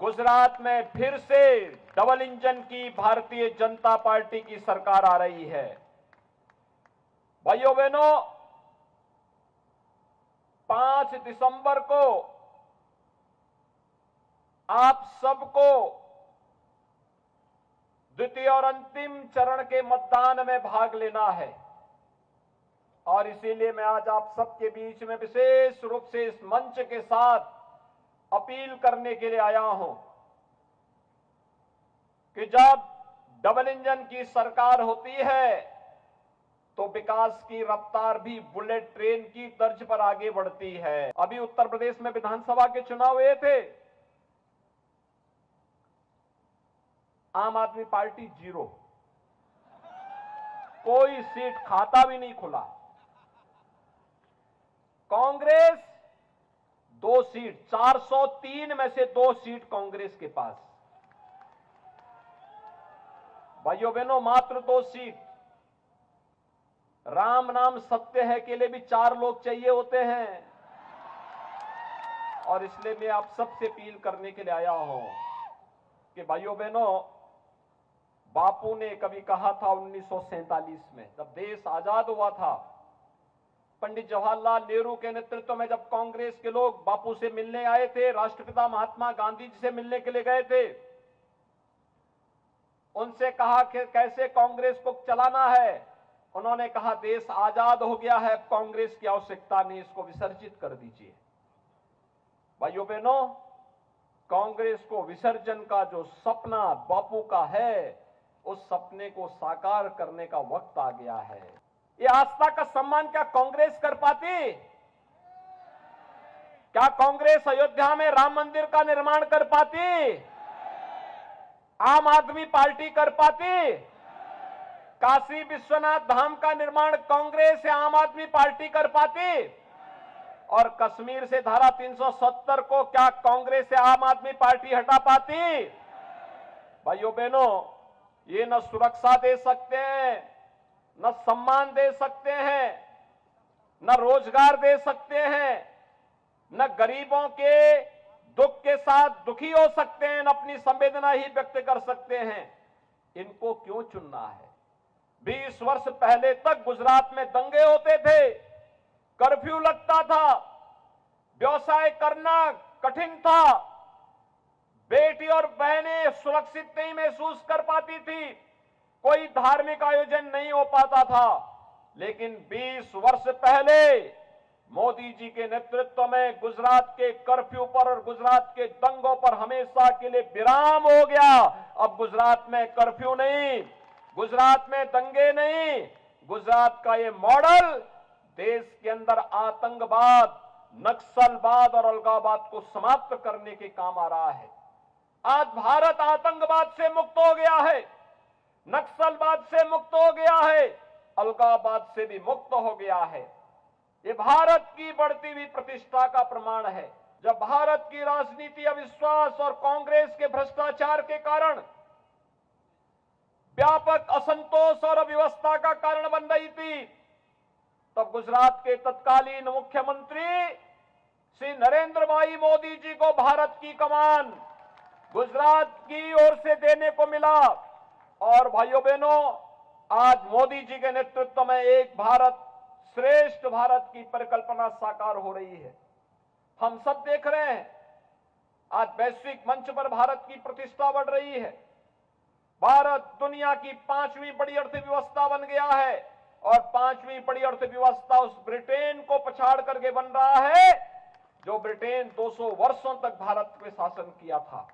गुजरात में फिर से डबल इंजन की भारतीय जनता पार्टी की सरकार आ रही है। भाइयों बहनों, 5 दिसंबर को आप सबको द्वितीय और अंतिम चरण के मतदान में भाग लेना है और इसीलिए मैं आज आप सबके बीच में विशेष रूप से इस मंच के साथ अपील करने के लिए आया हूं कि जब डबल इंजन की सरकार होती है तो विकास की रफ्तार भी बुलेट ट्रेन की तर्ज पर आगे बढ़ती है। अभी उत्तर प्रदेश में विधानसभा के चुनाव हुए थे, आम आदमी पार्टी 0, कोई सीट खाता भी नहीं खुला। कांग्रेस 2 सीट, 403 में से 2 सीट कांग्रेस के पास। भाइयों बहनों, मात्र 2 सीट। राम नाम सत्य है के लिए भी 4 लोग चाहिए होते हैं और इसलिए मैं आप सबसे अपील करने के लिए आया हूं कि भाइयों बहनों, बापू ने कभी कहा था 1947 में, जब देश आजाद हुआ था, पंडित जवाहरलाल नेहरू के नेतृत्व में जब कांग्रेस के लोग बापू से मिलने आए थे, राष्ट्रपिता महात्मा गांधी जी से मिलने के लिए गए थे, उनसे कहा कि कैसे कांग्रेस को चलाना है। उन्होंने कहा देश आजाद हो गया है, कांग्रेस की आवश्यकता नहीं, इसको विसर्जित कर दीजिए। भाइयों बहनों, कांग्रेस को विसर्जन का जो सपना बापू का है, उस सपने को साकार करने का वक्त आ गया है। ये आस्था का सम्मान क्या कांग्रेस कर पाती? क्या कांग्रेस अयोध्या में राम मंदिर का निर्माण कर पाती? आम आदमी पार्टी कर पाती? काशी विश्वनाथ धाम का निर्माण कांग्रेस या आम आदमी पार्टी कर पाती? और कश्मीर से धारा 370 को क्या कांग्रेस या आम आदमी पार्टी हटा पाती? भाइयों बहनों, ये न सुरक्षा दे सकते हैं, न सम्मान दे सकते हैं, न रोजगार दे सकते हैं, न गरीबों के दुख के साथ दुखी हो सकते हैं, न अपनी संवेदना ही व्यक्त कर सकते हैं। इनको क्यों चुनना है? 20 वर्ष पहले तक गुजरात में दंगे होते थे, कर्फ्यू लगता था, व्यवसाय करना कठिन था, बेटी और बहनें सुरक्षित नहीं महसूस कर पाती थी, कोई धार्मिक आयोजन नहीं हो पाता था। लेकिन 20 वर्ष पहले मोदी जी के नेतृत्व में गुजरात के कर्फ्यू पर और गुजरात के दंगों पर हमेशा के लिए विराम हो गया। अब गुजरात में कर्फ्यू नहीं, गुजरात में दंगे नहीं, गुजरात का ये मॉडल देश के अंदर आतंकवाद, नक्सलवाद और अलगाववाद को समाप्त करने के काम आ रहा है। आज भारत आतंकवाद से मुक्त हो गया है, नक्सलवाद से मुक्त हो गया है, अलगाववाद से भी मुक्त हो गया है। ये भारत की बढ़ती हुई प्रतिष्ठा का प्रमाण है। जब भारत की राजनीति अविश्वास और कांग्रेस के भ्रष्टाचार के कारण व्यापक असंतोष और अव्यवस्था का कारण बन रही थी, तब गुजरात के तत्कालीन मुख्यमंत्री श्री नरेंद्र भाई मोदी जी को भारत की कमान गुजरात की ओर से देने को मिला। और भाइयों बहनों, आज मोदी जी के नेतृत्व में एक भारत श्रेष्ठ भारत की परिकल्पना साकार हो रही है। हम सब देख रहे हैं, आज वैश्विक मंच पर भारत की प्रतिष्ठा बढ़ रही है। भारत दुनिया की 5वीं बड़ी अर्थव्यवस्था बन गया है और 5वीं बड़ी अर्थव्यवस्था उस ब्रिटेन को पछाड़ करके बन रहा है जो ब्रिटेन 200 वर्षों तक भारत पे शासन किया था।